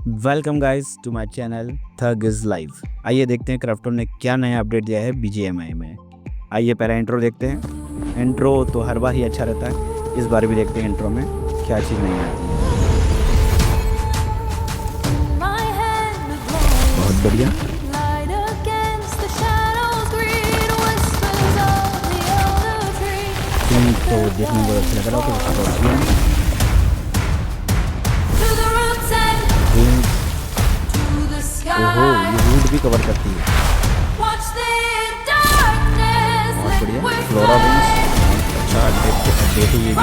Welcome guys to my channel thug is live. आइए देखते हैं क्राफ्टन ने क्या नया अपडेट दिया है बीजीएमआई में। आइए पहला इंट्रो देखते हैं। इंट्रो तो हर बार ही अच्छा रहता है, इस बार भी देखते हैं इंट्रो में क्या चीज़ नहीं आती है। बहुत बढ़िया। तो देखने में बहुत अच्छा लग रहा है। ओहो, ये रूट भी कवर करती है। बहुत बढ़िया। फ्लोरा विंग्स अच्छा अपडेट है ये भी।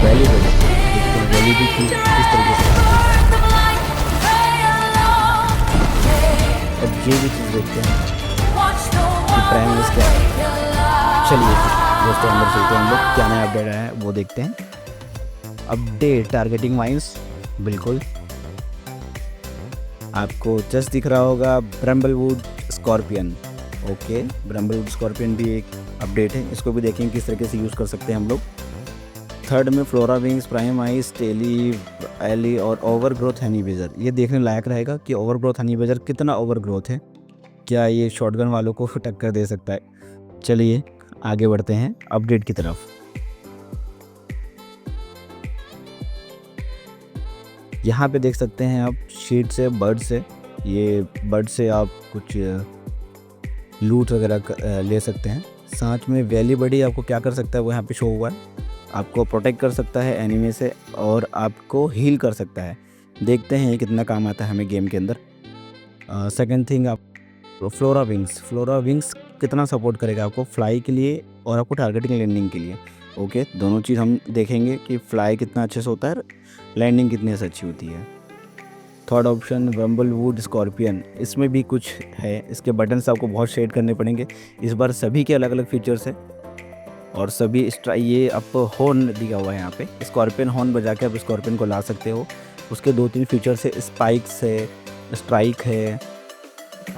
वैली वैली भी किस तरीके से। अब ये भी चीज़ देखते हैं कि प्राइम क्या है। चलिए दोस्तों अंदर चलते हैं हम लोग, क्या नया अपडेट आया है वो देखते हैं। अपडेट टारगेटिंग वाइंस, बिल्कुल आपको जस्ट दिख रहा होगा ब्रम्बलवुड स्कॉर्पियन। ओके, ब्रम्बलवुड स्कॉर्पियन भी एक अपडेट है, इसको भी देखेंगे किस तरीके से यूज़ कर सकते हैं हम लोग। थर्ड में flora wings, prime ice, telly ally और ओवरग्रोथ हनी बेजर। ये देखने लायक रहेगा कि ओवरग्रोथ हनी बेजर कितना ओवरग्रोथ है, क्या ये शॉटगन वालों को टक्कर दे सकता है। चलिए आगे बढ़ते हैं अपडेट की तरफ। यहाँ पे देख सकते हैं आप शीट से बर्ड से, ये बर्ड से आप कुछ लूट वगैरह ले सकते हैं। साथ में वैली बडी आपको क्या कर सकता है वो यहाँ पे शो हुआ है, आपको प्रोटेक्ट कर सकता है एनिमी से और आपको हील कर सकता है। देखते हैं ये कितना काम आता है हमें गेम के अंदर। सेकंड थिंग, आप फ्लोरा विंग्स कितना सपोर्ट करेगा आपको फ्लाई के लिए और आपको टारगेटिंग लैंडिंग के लिए। ओके, दोनों चीज़ हम देखेंगे कि फ्लाई कितना अच्छे से होता है, लैंडिंग कितनी से अच्छी होती है। थर्ड ऑप्शन ब्रम्बलवुड स्कॉर्पियन, इसमें भी कुछ है, इसके बटन्स आपको बहुत शेड करने पड़ेंगे। इस बार सभी के अलग अलग फीचर्स है और सभी ये आपको हॉर्न दिया हुआ है यहाँ पे, स्कॉर्पियन हॉर्न बजा के आप स्कॉर्पियन को ला सकते हो। उसके 2-3 फीचर्स है, स्पाइक्स है, स्ट्राइक है,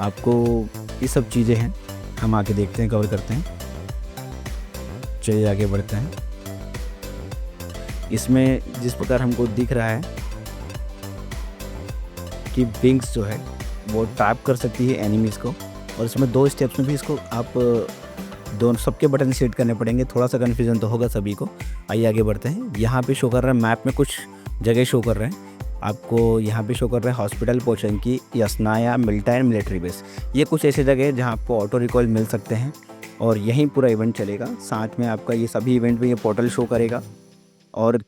आपको ये सब चीज़ें हैं। हम आगे देखते हैं, कवर करते हैं। चलिए आगे बढ़ते हैं। इसमें जिस प्रकार हमको दिख रहा है कि विंग्स जो है वो ट्रैप कर सकती है एनिमीज़ को, और इसमें 2 स्टेप्स में भी इसको आप दोनों सबके बटन सेट करने पड़ेंगे। थोड़ा सा कन्फ्यूजन तो होगा सभी को। आइए आगे बढ़ते हैं। यहाँ पे शो कर रहा है, मैप में कुछ जगह शो कर रहे हैं आपको। यहाँ पे शो कर रहा है हॉस्पिटल, पोचंकी, यसनाया, मिल्टाइन, मिलिट्री बेस। ये कुछ ऐसे जगह है जहाँ आपको ऑटो रिकॉल मिल सकते हैं और यहीं पूरा इवेंट चलेगा। साथ में आपका ये सभी इवेंट में ये पोर्टल शो करेगा और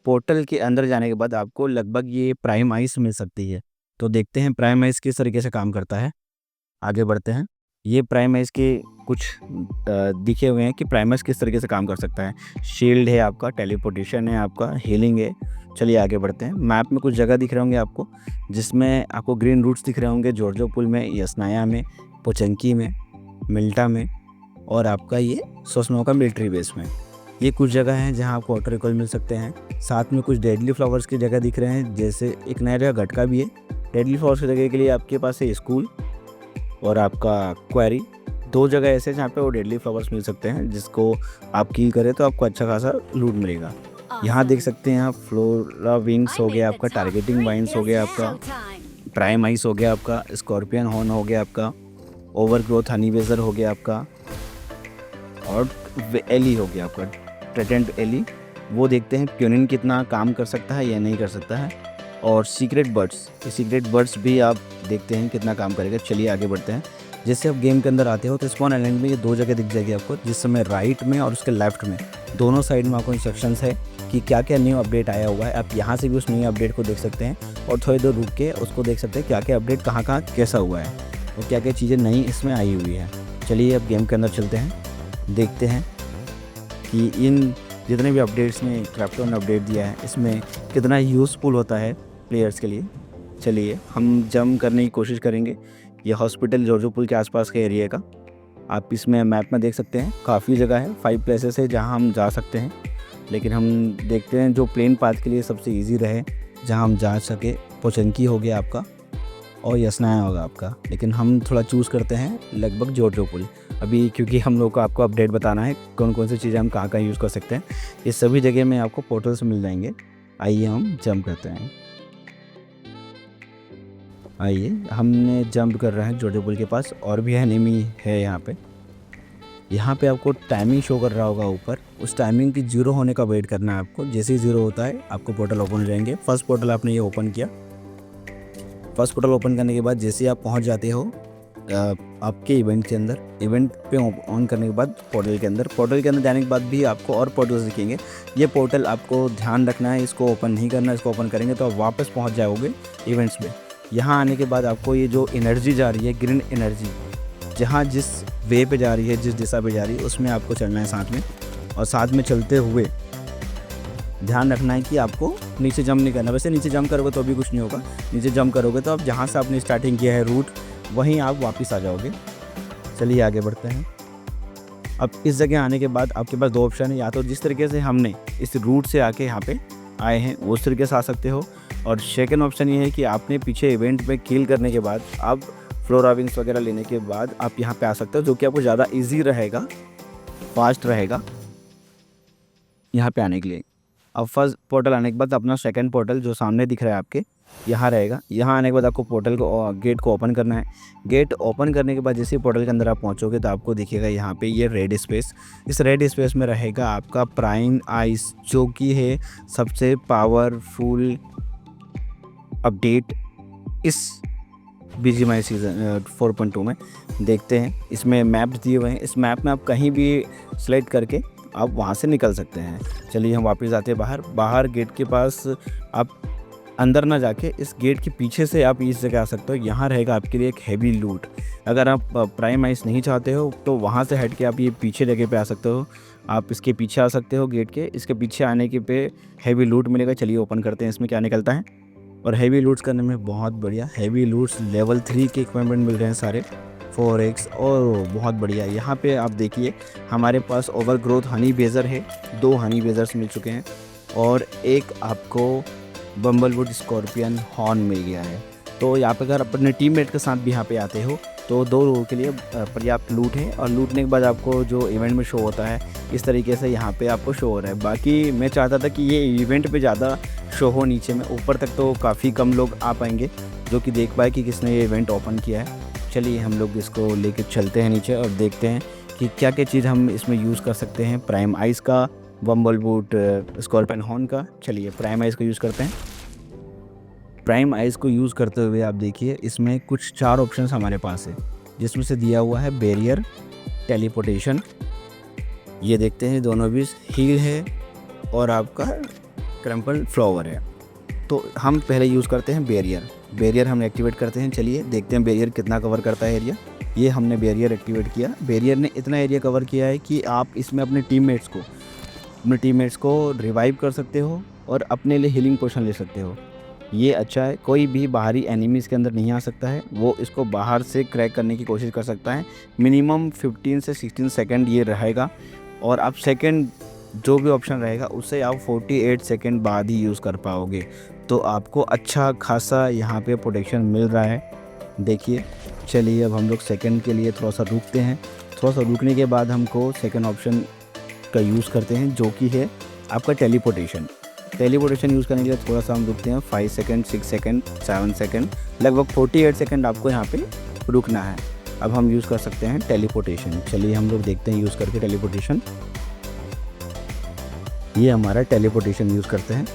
पोर्टल के अंदर जाने के बाद आपको लगभग ये प्राइम आइस मिल सकती है। तो देखते हैं प्राइम आइस किस तरीके से काम करता है। आगे बढ़ते हैं। ये प्राइम आइस के कुछ दिखे हुए हैं कि प्राइम आइस किस तरीके से काम कर सकता है। शील्ड है आपका, टेलीपोर्टेशन है आपका, हीलिंग है। चलिए आगे बढ़ते हैं। मैप में कुछ जगह दिख रहे होंगे आपको, जिसमें आपको ग्रीन रूट्स दिख रहे होंगे, जॉर्जोपुल में, यसनाया में, पोचंकी में, मिल्टा में और आपका ये सोसनोका मिलिट्री बेस में। ये कुछ जगह हैं जहां आपको ऑटो रिकॉल मिल सकते हैं। साथ में कुछ डेडली फ्लावर्स की जगह दिख रहे हैं, जैसे एक नया जगह गटका भी है। डेडली फ्लावर्स की जगह के लिए आपके पास है स्कूल और आपका क्वेरी। 2 जगह ऐसे जहाँ पे वो डेडली फ्लावर्स मिल सकते हैं, जिसको आप कील करें तो आपको अच्छा खासा लूट मिलेगा। यहाँ देख सकते हैं आप फ्लोरा विंग्स हो गया आपका, टारगेटिंग वाइंस हो गया आपका, प्राइम आइस हो गया आपका, स्कॉर्पियन हॉर्न हो गया आपका, ओवरग्रोथ हनी बेजर हो गया आपका और एली हो गया आपका, ट्रेटेंट एली। वो देखते हैं क्यूनिन कितना काम कर सकता है या नहीं कर सकता है। और सीक्रेट बर्ड्स भी आप देखते हैं कितना काम करेगा। चलिए आगे बढ़ते हैं। जैसे आप गेम के अंदर आते हो तो स्पॉन आइलैंड में ये 2 जगह दिख जाएगी आपको, जिसमें राइट में और उसके लेफ्ट में दोनों साइड में आपको इंस्ट्रक्शंस है कि क्या क्या न्यू अपडेट आया हुआ है। आप यहाँ से भी उस न्यू अपडेट को देख सकते हैं और थोड़ी देर रुक के उसको देख सकते हैं क्या क्या अपडेट कहाँ कैसा हुआ है और क्या क्या चीज़ें नई इसमें आई हुई है। चलिए अब गेम के अंदर चलते हैं, देखते हैं कि इन जितने भी अपडेट्स में क्राफ्टन ने अपडेट दिया है इसमें कितना यूज़फुल होता है प्लेयर्स के लिए। चलिए हम जंप करने की कोशिश करेंगे। ये हॉस्पिटल जॉर्जोपुल के आसपास के एरिया का आप इसमें मैप में देख सकते हैं, काफ़ी जगह है, 5 प्लेसेस है जहां हम जा सकते हैं। लेकिन हम देखते हैं जो प्लेन पाथ के लिए सबसे इजी रहे, जहां हम जा सके। पोचंकी हो गया आपका और यसनाया होगा आपका, लेकिन हम थोड़ा चूज़ करते हैं लगभग जॉर्जोपुल। अभी क्योंकि हम लोग को आपको अपडेट बताना है कौन कौन सी चीज़ें हम कहाँ कहाँ यूज़ कर सकते हैं। ये सभी जगह में आपको पोर्टल्स मिल जाएंगे। आइए हम जंप करते हैं। आइए हमने जंप कर रहे हैं जोजो पुल के पास, और भी एनिमी है यहाँ पे। यहाँ पे आपको टाइमिंग शो कर रहा होगा ऊपर, उस टाइमिंग की 0 होने का वेट करना है आपको। जैसे ही 0 होता है आपको पोर्टल ओपन हो जाएंगे। फर्स्ट पोर्टल आपने ये ओपन किया। फर्स्ट पोर्टल ओपन करने के बाद जैसे ही आप पहुँच जाते हो आपके इवेंट के अंदर, इवेंट पे ऑन करने के बाद पोर्टल के अंदर जाने के बाद भी आपको और पोर्टल्स दिखेंगे। ये पोर्टल आपको ध्यान रखना है, इसको ओपन नहीं करना है। इसको ओपन करेंगे तो आप वापस पहुँच जाओगे इवेंट्स में। यहाँ आने के बाद आपको ये जो एनर्जी जा रही है, ग्रीन एनर्जी, जहाँ जिस वे पे जा रही है, जिस दिशा पे जा रही है, उसमें आपको चलना है साथ में। और साथ में चलते हुए ध्यान रखना है कि आपको नीचे जंप नहीं करना। वैसे नीचे जंप करोगे तो अभी कुछ नहीं होगा, नीचे जंप करोगे तो आप जहाँ से आपने स्टार्टिंग किया है रूट, वहीं आप वापस आ जाओगे। चलिए आगे बढ़ते हैं। अब इस जगह आने के बाद आपके पास 2 ऑप्शन है, या तो जिस तरीके से हमने इस रूट से आके यहाँ पे आए हैं उस तरीके से आ सकते हो, और सेकंड ऑप्शन ये है कि आपने पीछे इवेंट में किल करने के बाद, आप फ्लोरा विंग्स वगैरह लेने के बाद आप यहाँ पे आ सकते हो, जो कि आपको ज़्यादा ईजी रहेगा, फास्ट रहेगा यहाँ पे आने के लिए। अब फर्स्ट पोर्टल आने के बाद अपना सेकंड पोर्टल जो सामने दिख रहा है आपके, यहाँ रहेगा। यहाँ आने के बाद आपको पोर्टल को, गेट को ओपन करना है। गेट ओपन करने के बाद जैसे पोर्टल के अंदर आप पहुँचोगे तो आपको दिखेगा यहाँ पे ये रेड स्पेस। इस रेड स्पेस में रहेगा आपका प्राइम आइस, जो कि है सबसे पावरफुल अपडेट इस BGMI सीज़न 4.2 में। देखते हैं, इसमें मैप्स दिए हुए हैं। इस मैप में आप कहीं भी सेलेक्ट करके आप वहाँ से निकल सकते हैं। चलिए हम वापस आते हैं बाहर गेट के पास। आप अंदर ना जाके इस गेट के पीछे से आप इस जगह आ सकते हो। यहाँ रहेगा आपके लिए एक हैवी लूट। अगर आप प्राइम आइस नहीं चाहते हो तो वहाँ से हट के आप ये पीछे जगह पे आ सकते हो। आप इसके पीछे आ सकते हो गेट के। इसके पीछे आने के पे हैवी लूट मिलेगा। चलिए ओपन करते हैं, इसमें क्या निकलता है। और हैवी लूट्स करने में बहुत बढ़िया, हैवी लूट्स लेवल 3 के इक्विपमेंट मिल रहे हैं सारे, 4x, और बहुत बढ़िया। यहाँ पे आप देखिए हमारे पास ओवरग्रोथ हनी बेजर है, 2 हनी बेजर्स मिल चुके हैं, और एक आपको बम्बलवुड स्कॉर्पियन हॉर्न मिल गया है। तो यहाँ पे अगर अपने टीममेट के साथ भी यहाँ पे आते हो तो 2 लोगों के लिए पर्याप्त लूट है। और लूटने के बाद आपको जो इवेंट में शो होता है इस तरीके से यहाँ पे आपको शो हो रहा है। बाकी मैं चाहता था कि ये इवेंट पे ज़्यादा शो हो, नीचे में ऊपर तक तो काफ़ी कम लोग आ पाएंगे जो कि देख पाए कि किसने ये इवेंट ओपन किया है। चलिए हम लोग इसको लेके चलते हैं नीचे और देखते हैं कि क्या क्या चीज़ हम इसमें यूज़ कर सकते हैं। प्राइम आइस का, बम्बलवुड स्कॉर्पियन हॉर्न का। चलिए प्राइम आइस को यूज़ करते हैं। प्राइम आइस को यूज़ करते हुए आप देखिए इसमें कुछ 4 ऑप्शंस हमारे पास है, जिसमें से दिया हुआ है बैरियर, टेलीपोर्टेशन। ये देखते हैं दोनों भी हील है और आपका क्रम्पल फ्लावर है। तो हम पहले यूज़ करते हैं बैरियर हम एक्टिवेट करते हैं। चलिए देखते हैं बैरियर कितना कवर करता है एरिया। ये हमने बैरियर एक्टिवेट किया। बैरियर ने इतना एरिया कवर किया है कि आप इसमें अपने टीममेट्स को रिवाइव कर सकते हो और अपने लिए हीलिंग पोशन ले सकते हो। ये अच्छा है, कोई भी बाहरी एनिमी इसके अंदर नहीं आ सकता है, वो इसको बाहर से क्रैक करने की कोशिश कर सकता है। मिनिमम 15 से 16 सेकंड ये रहेगा, और आप सेकंड जो भी ऑप्शन रहेगा उससे आप 48 सेकंड बाद ही यूज़ कर पाओगे। तो आपको अच्छा खासा यहाँ पे प्रोटेक्शन मिल रहा है, देखिए। चलिए अब हम लोग सेकंड के लिए थोड़ा सा रुकते हैं। थोड़ा सा रुकने के बाद हमको सेकंड ऑप्शन का यूज़ करते हैं, जो कि है आपका टेलीपोर्टेशन यूज़ करने के लिए थोड़ा सा हम रुकते हैं। 5 सेकंड, 6 सेकंड, 7 सेकंड, लगभग 48 सेकंड आपको यहाँ पे रुकना है। अब हम यूज़ कर सकते हैं टेलीपोर्टेशन। चलिए हम लोग देखते हैं यूज़ करके टेलीपोर्टेशन। ये हमारा टेलीपोर्टेशन यूज़ करते हैं।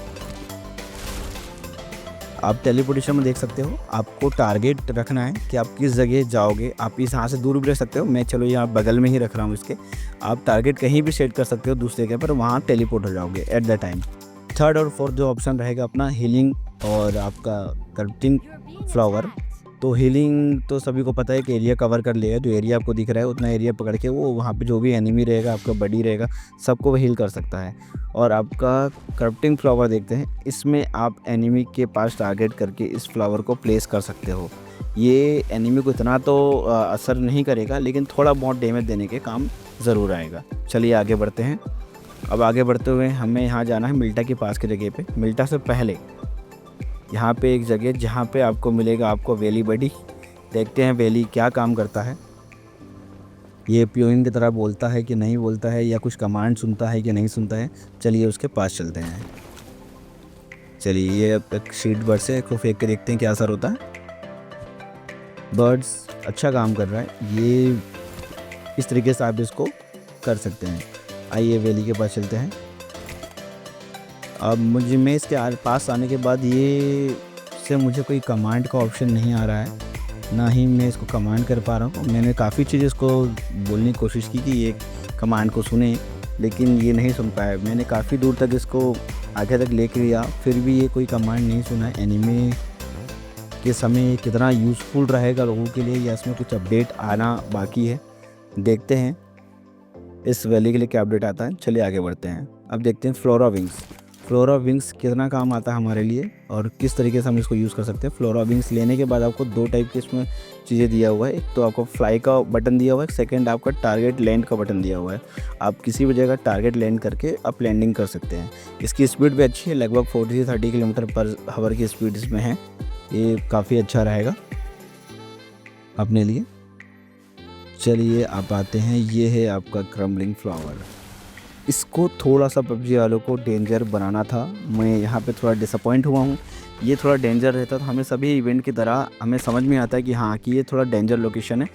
आप टेलीपोर्टेशन में देख सकते हो, आपको टारगेट रखना है कि आप किस जगह जाओगे। आप इस यहाँ से दूर भी रह सकते हो, मैं चलो यहाँ बगल में ही रख रहा हूँ इसके। आप टारगेट कहीं भी सेट कर सकते हो दूसरे जगह पर, वहाँ टेलीपोर्ट हो जाओगे एट द टाइम। थर्ड और फोर्थ जो ऑप्शन रहेगा अपना हीलिंग और आपका कर्टिंग फ्लावर। तो हीलिंग तो सभी को पता है कि एरिया कवर कर लेगा, जो एरिया आपको दिख रहा है उतना एरिया पकड़ के वो वहाँ पे जो भी एनिमी रहेगा, आपका बडी रहेगा, सबको वो हील कर सकता है। और आपका करप्टिंग फ्लावर देखते हैं, इसमें आप एनिमी के पास टारगेट करके इस फ्लावर को प्लेस कर सकते हो। ये एनिमी को इतना तो असर नहीं करेगा, लेकिन थोड़ा बहुत डैमेज देने के काम ज़रूर आएगा। चलिए आगे बढ़ते हैं। अब आगे बढ़ते हुए हमें यहाँ जाना है मिल्टा के पास की जगह पे। मिल्टा से पहले यहाँ पे एक जगह जहाँ पे आपको मिलेगा आपको वैली बडी। देखते हैं वैली क्या काम करता है। ये पियोन की तरह बोलता है कि नहीं बोलता है, या कुछ कमांड सुनता है कि नहीं सुनता है। चलिए उसके पास चलते हैं। चलिए ये अब एक शीट बर्ड से इसको फेंक के देखते हैं क्या असर होता है। बर्ड्स अच्छा काम कर रहा है। ये इस तरीके से आप इसको कर सकते हैं। आइए वैली के पास चलते हैं। अब मैं इसके पास आने के बाद ये से मुझे कोई कमांड का ऑप्शन नहीं आ रहा है, ना ही मैं इसको कमांड कर पा रहा हूँ। मैंने काफ़ी चीज़ इसको बोलने की कोशिश की कि ये कमांड को सुने, लेकिन ये नहीं सुन पाया। मैंने काफ़ी दूर तक इसको आगे तक लेके गया, फिर भी ये कोई कमांड नहीं सुना। एनीमे के समय ये कितना यूज़फुल रहेगा लोगों के लिए, या इसमें कुछ अपडेट आना बाकी है। देखते हैं इस वैली के लिए क्या अपडेट आता है। चलिए आगे बढ़ते हैं। अब देखते हैं फ्लोरा विंग्स। फ्लोरा विंग्स कितना काम आता है हमारे लिए और किस तरीके से हम इसको यूज़ कर सकते हैं। फ्लोरा विंग्स लेने के बाद आपको 2 टाइप के इसमें चीज़ें दिया हुआ है। एक तो आपको फ्लाई का बटन दिया हुआ है, सेकंड आपका टारगेट लैंड का बटन दिया हुआ है। आप किसी भी जगह टारगेट लैंड करके आप लैंडिंग कर सकते हैं। इसकी स्पीड भी अच्छी है, लगभग 40 से 30 किलोमीटर पर आवर की स्पीड इसमें है। ये काफ़ी अच्छा रहेगा अपने लिए। चलिए आप आते हैं, ये है आपका क्रम्बलिंग फ्लावर। इसको थोड़ा सा पबजी वालों को डेंजर बनाना था। मैं यहाँ पे थोड़ा डिसअपॉइंट हुआ हूँ। ये थोड़ा डेंजर रहता तो हमें सभी इवेंट की तरह हमें समझ में आता है कि हाँ कि ये थोड़ा डेंजर लोकेशन है,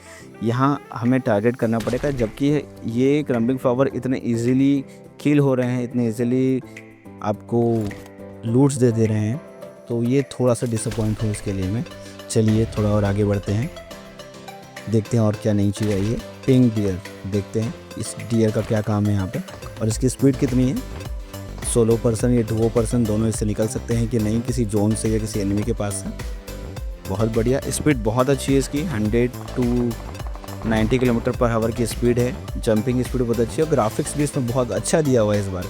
यहाँ हमें टारगेट करना पड़ेगा। जबकि ये क्रम्बलिंग फ्लावर इतने इजीली किल हो रहे हैं, इतने इजीली आपको लूट्स दे रहे हैं, तो ये थोड़ा सा डिसअपॉइंट हूँ इसके लिए मैं। चलिए थोड़ा और आगे बढ़ते हैं, देखते हैं और क्या नई चीज़ आई है। पिंक डियर, देखते हैं इस डियर का क्या काम है यहाँ पे, और इसकी स्पीड कितनी है। सोलो पर्सन या डुओ पर्सन दोनों इससे निकल सकते हैं कि नहीं, किसी जोन से या किसी एनिमी के पास से। बहुत बढ़िया, स्पीड बहुत अच्छी है इसकी, 100 to 90 किलोमीटर पर आवर की स्पीड है। जंपिंग स्पीड बहुत अच्छी है और ग्राफिक्स भी इसमें बहुत अच्छा दिया हुआ है। इस बार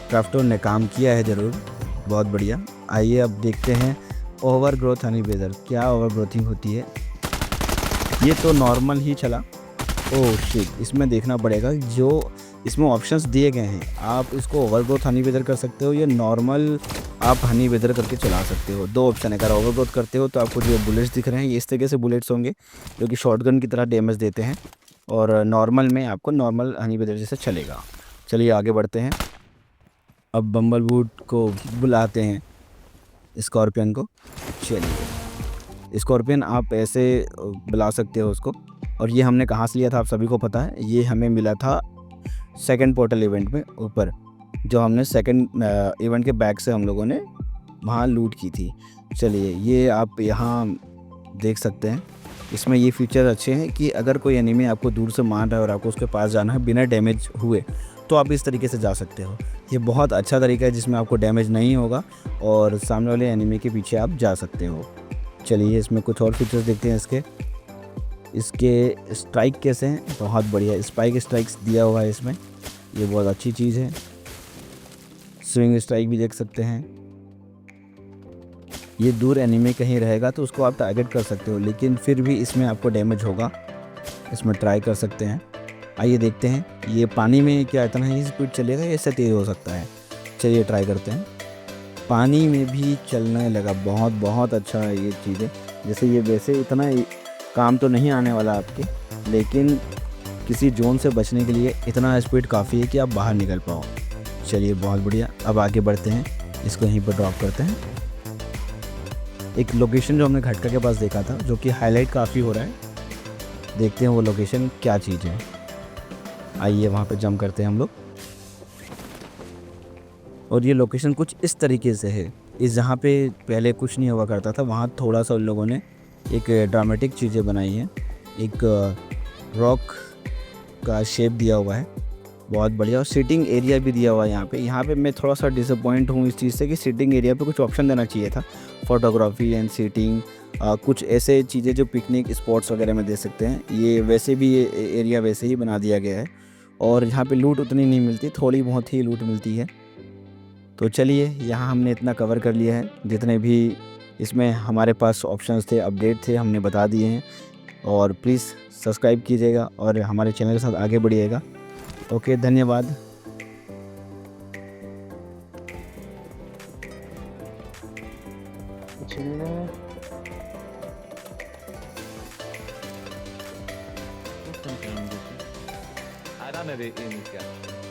क्राफ्टोन ने काम किया है ज़रूर, बहुत बढ़िया। आइए अब देखते हैं ओवर ग्रोथ हनी बेदर, क्या ओवर ग्रोथिंग होती है। ये तो नॉर्मल ही चला। ओह शिट, इसमें देखना पड़ेगा जो इसमें ऑप्शंस दिए गए हैं। आप इसको ओवरग्रोथ हनी वेदर कर सकते हो या नॉर्मल आप हनी वेदर करके चला सकते हो। 2 ऑप्शन है। अगर ओवरग्रोथ करते हो तो आपको जो बुलेट्स दिख रहे हैं ये इस तरीके से बुलेट्स होंगे जो कि शॉटगन की तरह डैमेज देते हैं, और नॉर्मल में आपको नॉर्मल हनी वेदर जैसे चलेगा। चलिए आगे बढ़ते हैं। अब बम्बल बूट को बुलाते हैं, स्कॉर्पियन को। चलिए स्कॉर्पियन आप ऐसे बुला सकते हो उसको। और ये हमने कहाँ से लिया था आप सभी को पता है, ये हमें मिला था सेकंड पोर्टल इवेंट में ऊपर, जो हमने सेकंड इवेंट के बैक से हम लोगों ने वहाँ लूट की थी। चलिए ये आप यहाँ देख सकते हैं, इसमें ये फीचर अच्छे हैं कि अगर कोई एनिमी आपको दूर से मार रहा है और आपको उसके पास जाना है बिना डैमेज हुए, तो आप इस तरीके से जा सकते हो। ये बहुत अच्छा तरीका है जिसमें आपको डैमेज नहीं होगा और सामने वाले एनिमी के पीछे आप जा सकते हो। चलिए इसमें कुछ और फीचर्स देखते हैं इसके स्ट्राइक कैसे हैं। बहुत बढ़िया स्पाइक स्ट्राइक्स दिया हुआ है इसमें, ये बहुत अच्छी चीज़ है। स्विंग स्ट्राइक भी देख सकते हैं। ये दूर एनिमी कहीं रहेगा तो उसको आप टारगेट कर सकते हो, लेकिन फिर भी इसमें आपको डैमेज होगा। इसमें ट्राई कर सकते हैं। आइए देखते हैं ये पानी में क्या इतना ही स्पीड चलेगा या इससे तेज़ हो सकता है। चलिए ट्राई करते हैं। पानी में भी चलने लगा, बहुत बहुत अच्छा है ये चीज़ें। जैसे ये वैसे इतना काम तो नहीं आने वाला आपके, लेकिन किसी जोन से बचने के लिए इतना स्पीड काफ़ी है कि आप बाहर निकल पाओ। चलिए बहुत बढ़िया, अब आगे बढ़ते हैं, इसको यहीं पर ड्रॉप करते हैं। एक लोकेशन जो हमने घटका के पास देखा था जो कि हाईलाइट काफ़ी हो रहा है, देखते हैं वो लोकेशन क्या चीज़ है। आइए वहाँ पे जंप करते हैं हम लोग, और ये लोकेशन कुछ इस तरीके से है। इस जहाँ पे पहले कुछ नहीं हुआ करता था वहाँ थोड़ा सा उन लोगों ने एक ड्रामेटिक चीज़ें बनाई हैं। एक रॉक का शेप दिया हुआ है, बहुत बढ़िया। और सिटिंग एरिया भी दिया हुआ है यहाँ पे मैं थोड़ा सा डिसअपॉइंट हूँ इस चीज़ से कि सिटिंग एरिया पे कुछ ऑप्शन देना चाहिए था, फोटोग्राफी एंड सीटिंग, कुछ ऐसे चीज़ें जो पिकनिक स्पॉट्स वगैरह में दे सकते हैं। ये वैसे भी ये एरिया वैसे ही बना दिया गया है, और यहाँ पे लूट उतनी नहीं मिलती, थोड़ी बहुत ही लूट मिलती है। तो चलिए यहाँ हमने इतना कवर कर लिया है, जितने भी इसमें हमारे पास ऑप्शंस थे, अपडेट थे, हमने बता दिए हैं। और प्लीज़ सब्सक्राइब कीजिएगा और हमारे चैनल के साथ आगे बढ़िएगा। ओके, धन्यवाद। कुछ नहीं है। मेरे iniziare.